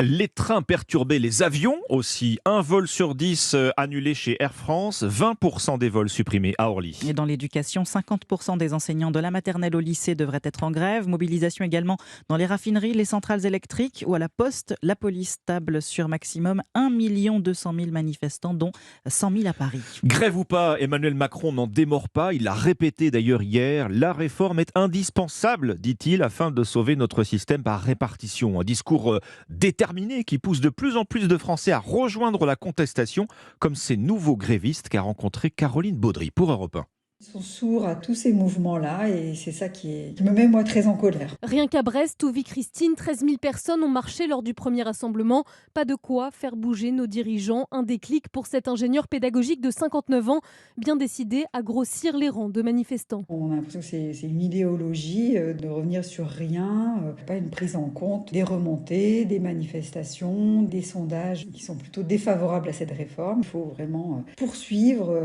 Les trains perturbés, les avions aussi. Un vol sur 10 annulé chez Air France, 20% des vols supprimés à Orly. Et dans l'éducation, 50% des enseignants de la maternelle au lycée devraient être en grève. Mobilisation également dans les raffineries, les centrales électriques ou à la poste. La police table sur maximum 1 200 000 manifestants, dont 100 000 à Paris. Grève ou pas, Emmanuel Macron n'en démord pas. Il l'a répété d'ailleurs hier. La réforme est indispensable, dit-il, afin de sauver notre système par répartition. Un discours déterminé qui pousse de plus en plus de Français à rejoindre la contestation, comme ces nouveaux grévistes qu'a rencontré Caroline Baudry pour Europe 1. Ils sont sourds à tous ces mouvements-là et c'est ça qui me met moi très en colère. Rien qu'à Brest, où vit Christine, 13 000 personnes ont marché lors du premier rassemblement. Pas de quoi faire bouger nos dirigeants. Un déclic pour cet ingénieur pédagogique de 59 ans, bien décidé à grossir les rangs de manifestants. On a l'impression que c'est une idéologie de revenir sur rien, pas une prise en compte des remontées, des manifestations, des sondages qui sont plutôt défavorables à cette réforme. Il faut vraiment poursuivre,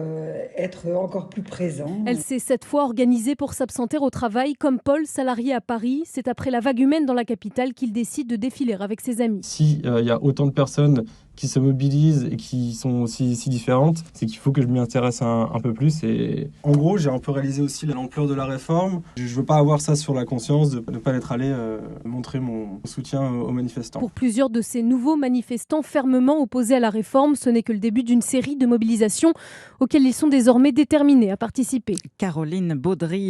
être encore plus présent. Elle s'est cette fois organisée pour s'absenter au travail, comme Paul, salarié à Paris. C'est après la vague humaine dans la capitale qu'il décide de défiler avec ses amis. S'il y a autant de personnes qui se mobilisent et qui sont aussi si différentes, c'est qu'il faut que je m'y intéresse un peu plus. Et en gros, j'ai un peu réalisé aussi l'ampleur de la réforme. Je ne veux pas avoir ça sur la conscience de ne pas être allé montrer mon soutien aux manifestants. Pour plusieurs de ces nouveaux manifestants fermement opposés à la réforme, ce n'est que le début d'une série de mobilisations auxquelles ils sont désormais déterminés à participer. Caroline Baudry.